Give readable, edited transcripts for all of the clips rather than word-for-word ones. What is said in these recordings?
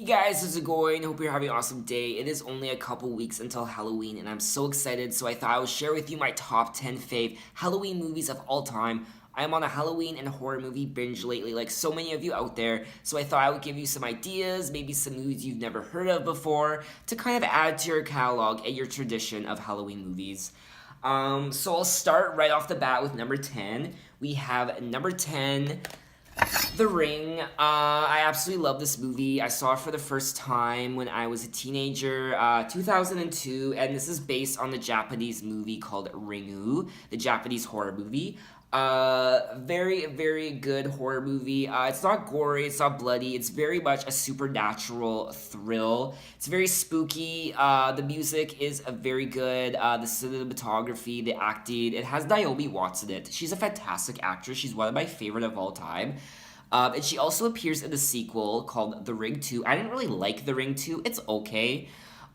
Hey guys, how's it going? Hope you're having an awesome day. It is only a couple weeks until Halloween, and I'm so excited, so I thought I would share with you my top 10 fave Halloween movies of all time. I am on a Halloween and horror movie binge lately, like so many of you out there, so I thought I would give you some ideas, maybe some movies you've never heard of before, to kind of add to your catalog and your tradition of Halloween movies. So I'll start right off the bat with number 10. We have number 10, the Ring. I absolutely love this movie. I saw it for the first time when I was a teenager, 2002, and this is based on the Japanese movie called Ringu, the Japanese horror movie. Very, very good horror movie. It's not gory, it's not bloody, it's very much a supernatural thrill. It's very spooky. The music is very good. The cinematography, the acting, it has Naomi Watts in it. She's a fantastic actress. She's one of my favorite of all time. And she also appears in the sequel called The Ring 2. I didn't really like The Ring 2. It's okay.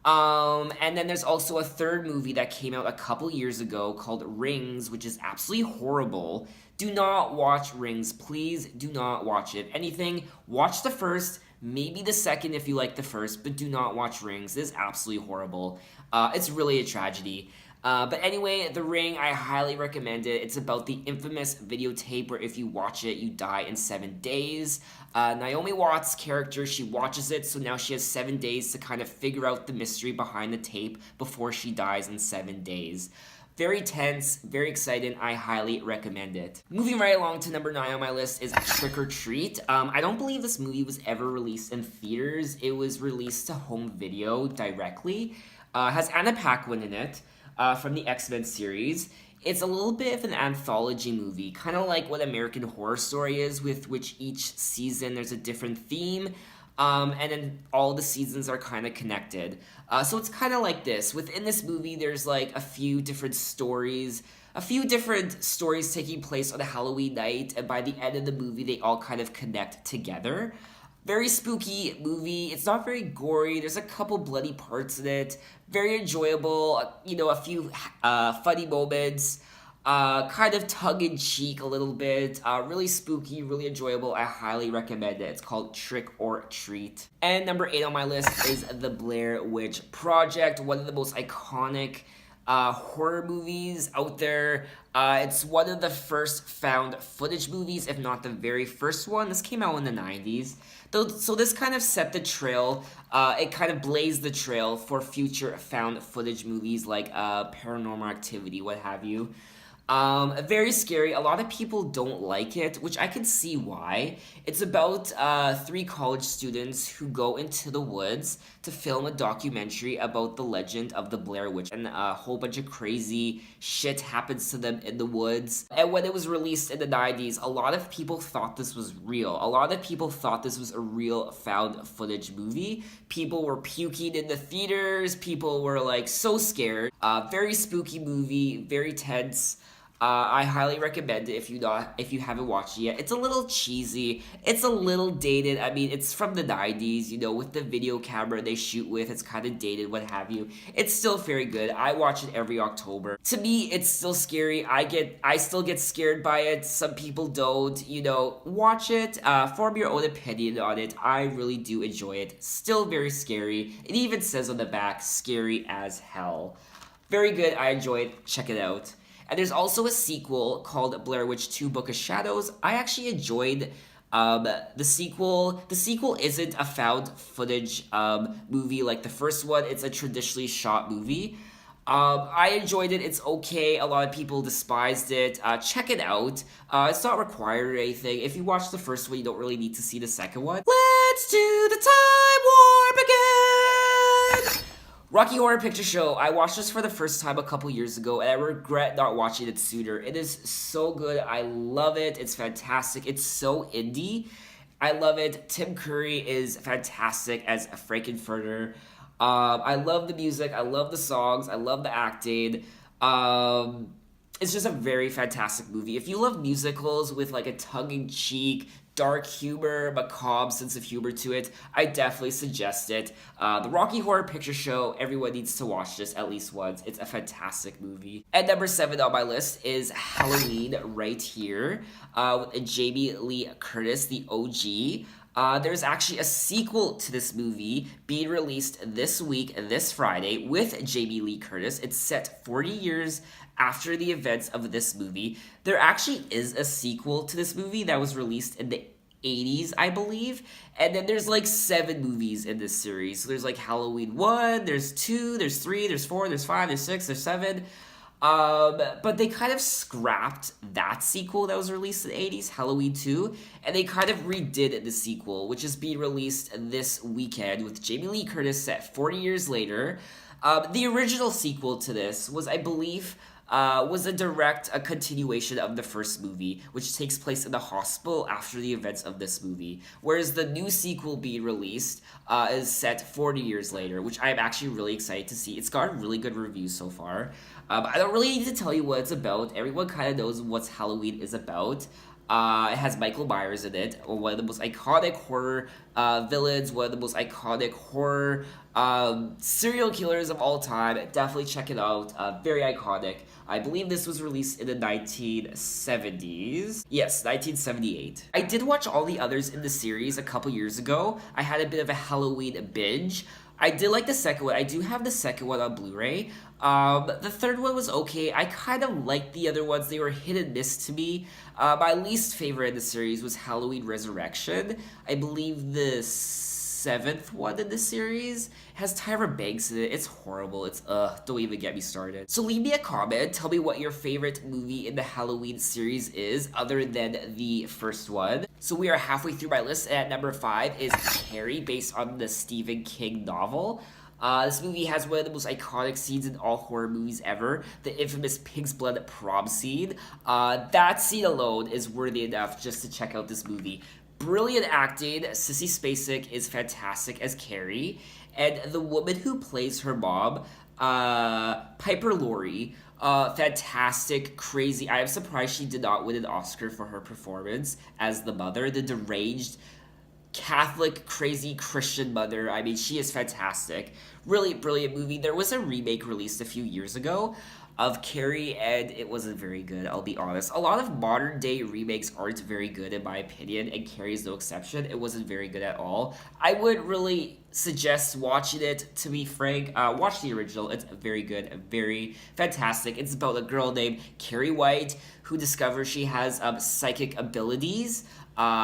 And then there's also a third movie that came out a couple years ago called Rings, which is absolutely horrible. Do not watch Rings. Please do not watch it. Anything, watch the first, maybe the second if you like the first, but do not watch Rings. It is absolutely horrible. It's really a tragedy. But anyway, The Ring, I highly recommend it. It's about the infamous videotape where if you watch it, you die in 7 days. Naomi Watts' character, she watches it, so now she has 7 days to kind of figure out the mystery behind the tape before she dies in 7 days. Very tense, very exciting. I highly recommend it. Moving right along to number 9 on my list is Trick or Treat. I don't believe this movie was ever released in theaters. It was released to home video directly. Has Anna Paquin in it. From the X-Men series. It's a little bit of an anthology movie, kind of like what American Horror Story is, with which each season there's a different theme, and then all the seasons are kind of connected. So it's kind of like this. Within this movie, there's like a few different stories taking place on a Halloween night, and by the end of the movie, they all kind of connect together. Very spooky movie. It's not very gory. There's a couple bloody parts in it. Very enjoyable. A few funny moments. Kind of tongue-in-cheek a little bit. Really spooky, really enjoyable. I highly recommend it. It's called Trick or Treat. And number 8 on my list is The Blair Witch Project, one of the most iconic horror movies out there. It's one of the first found footage movies, if not the very first one. This came out in the 90s. So this kind of set the trail, it kind of blazed the trail for future found footage movies like Paranormal Activity, what have you. Very scary. A lot of people don't like it, which I can see why. It's about 3 college students who go into the woods to film a documentary about the legend of the Blair Witch, and a whole bunch of crazy shit happens to them in the woods. And when it was released in the 90s, a lot of people thought this was real. A lot of people thought this was a real found footage movie. People were puking in the theaters. People were like so scared. Very spooky movie, very tense. I highly recommend it if you haven't watched it yet. It's a little cheesy. It's a little dated. I mean, it's from the 90s, with the video camera they shoot with. It's kind of dated, what have you. It's still very good. I watch it every October. To me, it's still scary. I still get scared by it. Some people don't, watch it. Form your own opinion on it. I really do enjoy it. Still very scary. It even says on the back, scary as hell. Very good. I enjoy it. Check it out. And there's also a sequel called Blair Witch 2 Book of Shadows. I actually enjoyed the sequel. The sequel isn't a found footage movie like the first one. It's a traditionally shot movie. I enjoyed it. It's okay. A lot of people despised it. Check it out. It's not required or anything. If you watch the first one, you don't really need to see the second one. Let's do the time warp again! Rocky Horror Picture Show. I watched this for the first time a couple years ago, and I regret not watching it sooner. It is so good. I love it. It's fantastic. It's so indie. I love it. Tim Curry is fantastic as a Frankenfurter. I love the music. I love the songs. I love the acting. It's just a very fantastic movie. If you love musicals with like a tongue-in-cheek, dark humor, macabre sense of humor to it, I definitely suggest it. The Rocky Horror Picture Show, everyone needs to watch this at least once. It's a fantastic movie. And number 7 on my list is Halloween right here with Jamie Lee Curtis, the OG. There's actually a sequel to this movie being released this week, this Friday, with Jamie Lee Curtis. It's set 40 years after the events of this movie. There actually is a sequel to this movie that was released in the 80s, I believe. And then there's like 7 movies in this series. So there's like Halloween 1, there's 2, there's 3, there's 4, there's 5, there's 6, there's 7. But they kind of scrapped that sequel that was released in the 80s, Halloween 2, and they kind of redid the sequel, which is being released this weekend with Jamie Lee Curtis set 40 years later. The original sequel to this was, I believe, was a continuation of the first movie, which takes place in the hospital after the events of this movie. Whereas the new sequel being released is set 40 years later, which I'm actually really excited to see. It's gotten really good reviews so far. I don't really need to tell you what it's about. Everyone kind of knows what Halloween is about. It has Michael Myers in it, one of the most iconic horror villains, one of the most iconic horror serial killers of all time. Definitely check it out. Very iconic. I believe this was released in the 1970s. Yes, 1978. I did watch all the others in the series a couple years ago. I had a bit of a Halloween binge. I did like the second one. I do have the second one on Blu-ray. The third one was okay. I kind of liked the other ones. They were hit and miss to me. My least favorite in the series was Halloween Resurrection. I believe the 7th one in the series has Tyra Banks in it. It's horrible. It's don't even get me started. So leave me a comment. Tell me what your favorite movie in the Halloween series is, other than the first one. So we are halfway through my list, and at number 5 is Carrie, based on the Stephen King novel. This movie has one of the most iconic scenes in all horror movies ever, the infamous pig's blood prom scene. That scene alone is worthy enough just to check out this movie. Brilliant acting. Sissy Spacek is fantastic as Carrie, and the woman who plays her mom, Piper Laurie, fantastic, crazy. I am surprised she did not win an Oscar for her performance as the mother, the deranged Catholic, crazy Christian mother. I mean, she is fantastic. Really brilliant movie. There was a remake released a few years ago of Carrie, and it wasn't very good, I'll be honest. A lot of modern day remakes aren't very good in my opinion, and Carrie is no exception. It wasn't very good at all. I would really suggest watching it, to be frank. Watch the original. It's very good, very fantastic. It's about a girl named Carrie White who discovers she has psychic abilities,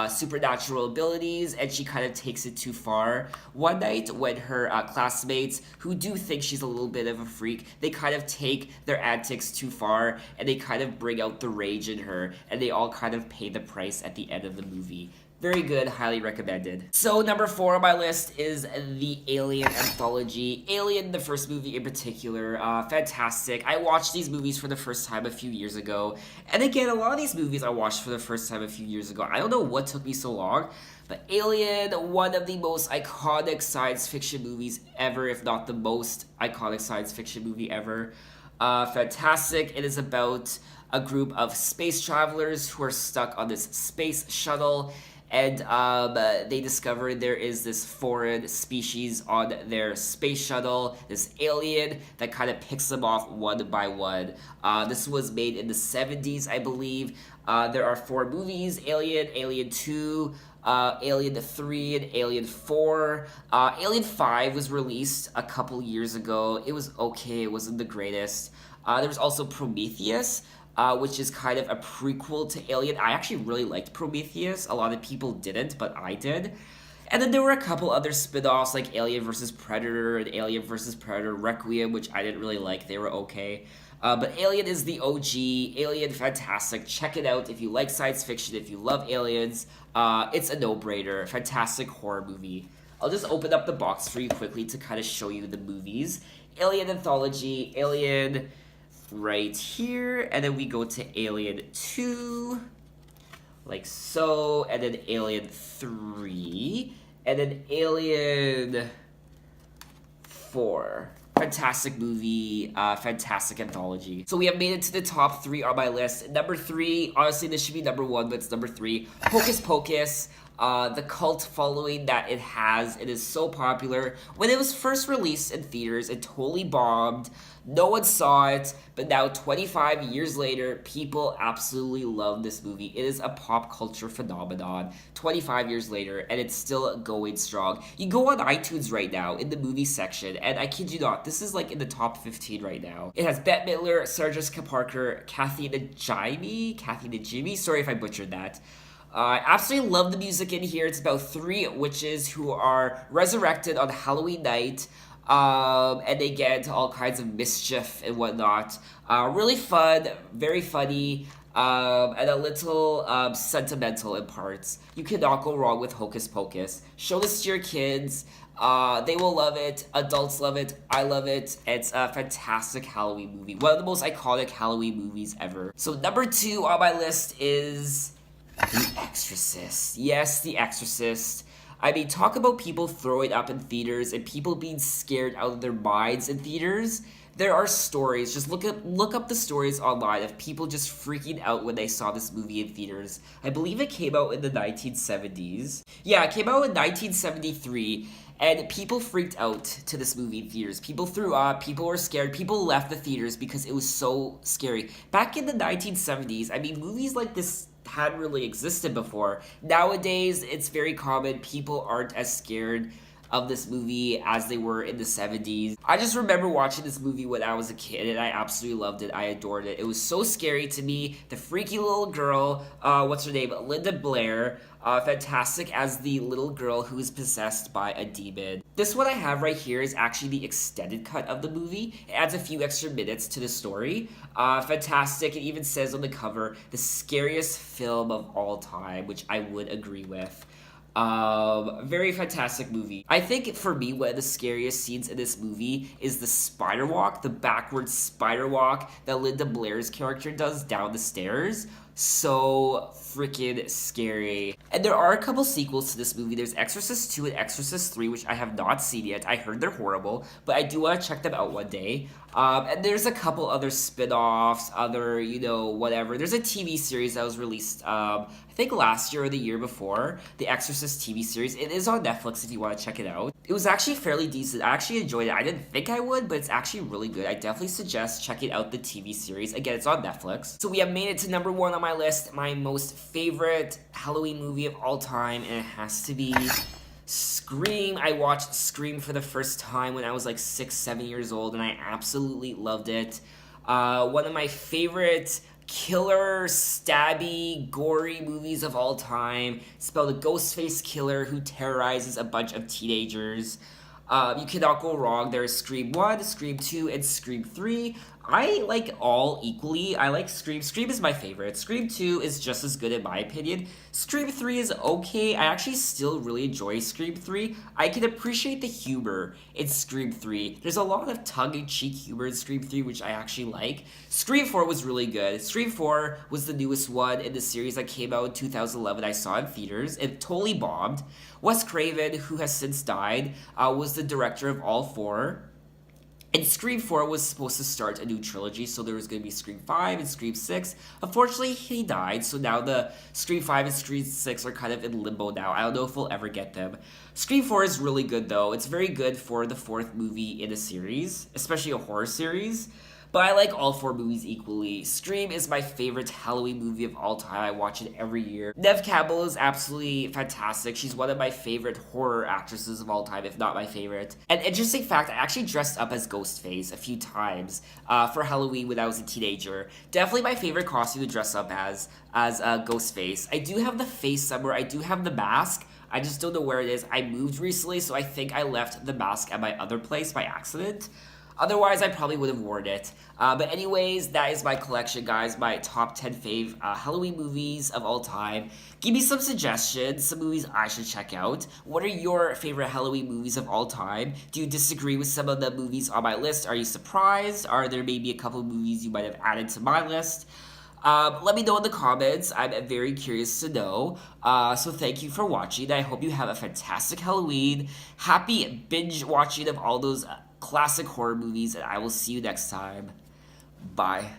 supernatural abilities, and she kind of takes it too far. One night when her classmates, who do think she's a little bit of a freak, they kind of take their antics too far, and they kind of bring out the rage in her, and they all kind of pay the price at the end of the movie. Very good, highly recommended. So number 4 on my list is the Alien anthology. Alien, the first movie in particular, fantastic. I watched these movies for the first time a few years ago. And again, a lot of these movies I watched for the first time a few years ago. I don't know what took me so long, but Alien, one of the most iconic science fiction movies ever, if not the most iconic science fiction movie ever. Fantastic. It is about a group of space travelers who are stuck on this space shuttle, and they discover there is this foreign species on their space shuttle, this alien that kind of picks them off one by one. This was made in the 70s, I believe. There are 4 movies: Alien, Alien 2, Alien 3, and Alien 4. Alien 5 was released a couple years ago. It was okay. It wasn't the greatest. There was also Prometheus, which is kind of a prequel to Alien. I actually really liked Prometheus. A lot of people didn't, but I did. And then there were a couple other spin-offs like Alien vs. Predator and Alien vs. Predator Requiem, which I didn't really like. They were okay. But Alien is the OG. Alien, fantastic. Check it out if you like science fiction, if you love aliens. It's a no-brainer. Fantastic horror movie. I'll just open up the box for you quickly to kind of show you the movies. Alien Anthology, Alien right here, and then we go to Alien 2, like so, and then Alien 3, and then Alien 4. Fantastic movie, fantastic anthology. So we have made it to the top 3 on my list. Number 3, honestly this should be number 1, but it's number 3. Hocus Pocus. the cult following that it has. It is so popular. When it was first released in theaters, it totally bombed. No one saw it, but now 25 years later, people absolutely love this movie. It is a pop culture phenomenon 25 years later, and it's still going strong. You go on iTunes right now in the movie section, and I kid you not, this is like in the top 15 right now. It has Bette Midler, Sarah Jessica Parker, Kathy Najimy, sorry if I butchered that. I absolutely love the music in here. It's about three witches who are resurrected on Halloween night. And they get into all kinds of mischief and whatnot. Really fun, very funny, and a little sentimental in parts. You cannot go wrong with Hocus Pocus. Show this to your kids. They will love it. Adults love it. I love it. It's a fantastic Halloween movie. One of the most iconic Halloween movies ever. So number 2 on my list is The Exorcist. Yes, The Exorcist. I mean, talk about people throwing up in theaters and people being scared out of their minds in theaters. There are stories. Just look up the stories online of people just freaking out when they saw this movie in theaters. I believe it came out in the 1970s. Yeah, it came out in 1973. And people freaked out to this movie in theaters. People threw up, people were scared, people left the theaters because it was so scary. Back in the 1970s, I mean, movies like this hadn't really existed before. Nowadays, it's very common. People aren't as scared of this movie as they were in the 70s. I just remember watching this movie when I was a kid, and I absolutely loved it. I adored it. It was so scary to me. The freaky little girl, what's her name? Linda Blair. Fantastic as the little girl who is possessed by a demon. This one I have right here is actually the extended cut of the movie. It adds a few extra minutes to the story. Fantastic. It even says on the cover, the scariest film of all time, which I would agree with. Very fantastic movie. I think for me, one of the scariest scenes in this movie is the spider walk, the backwards spider walk that Linda Blair's character does down the stairs. So freaking scary. And there are a couple sequels to this movie. There's Exorcist 2 and Exorcist 3, which I have not seen yet. I heard they're horrible, but I do want to check them out one day. And there's a couple other spin-offs, other, whatever. There's a TV series that was released, I think last year or the year before, the Exorcist TV series. It is on Netflix if you want to check it out. It was actually fairly decent. I actually enjoyed it. I didn't think I would, but it's actually really good. I definitely suggest checking out the TV series. Again, it's on Netflix. So we have made it to number 1 on my list, my most favorite Halloween movie of all time, and it has to be Scream. I watched Scream for the first time when I was like 6-7 years old, and I absolutely loved it. One of my favorite killer, stabby, gory movies of all time. It's about a Ghostface killer who terrorizes a bunch of teenagers. You cannot go wrong. There's Scream 1, Scream 2, and Scream 3. I like all equally. I like Scream. Scream is my favorite. Scream 2 is just as good in my opinion. Scream 3 is okay. I actually still really enjoy Scream 3. I can appreciate the humor in Scream 3. There's a lot of tongue-in-cheek humor in Scream 3, which I actually like. Scream 4 was really good. Scream 4 was the newest one in the series that came out in 2011. I saw in theaters. It totally bombed. Wes Craven, who has since died, was the director of all 4. And Scream 4 was supposed to start a new trilogy, so there was going to be Scream 5 and Scream 6. Unfortunately, he died, so now the Scream 5 and Scream 6 are kind of in limbo now. I don't know if we'll ever get them. Scream 4 is really good, though. It's very good for the 4th movie in a series, especially a horror series. But I like all 4 movies equally. Scream is my favorite Halloween movie of all time. I watch it every year. Neve Campbell is absolutely fantastic. She's one of my favorite horror actresses of all time, if not my favorite. An interesting fact, I actually dressed up as Ghostface a few times for Halloween when I was a teenager. Definitely my favorite costume to dress up as Ghostface. I do have the face somewhere. I do have the mask. I just don't know where it is. I moved recently, so I think I left the mask at my other place by accident. Otherwise, I probably would have worn it. But anyways, that is my collection, guys. My top 10 fave Halloween movies of all time. Give me some suggestions, some movies I should check out. What are your favorite Halloween movies of all time? Do you disagree with some of the movies on my list? Are you surprised? Are there maybe a couple of movies you might have added to my list? Let me know in the comments. I'm very curious to know. So thank you for watching. I hope you have a fantastic Halloween. Happy binge watching of all those classic horror movies, and I will see you next time. Bye.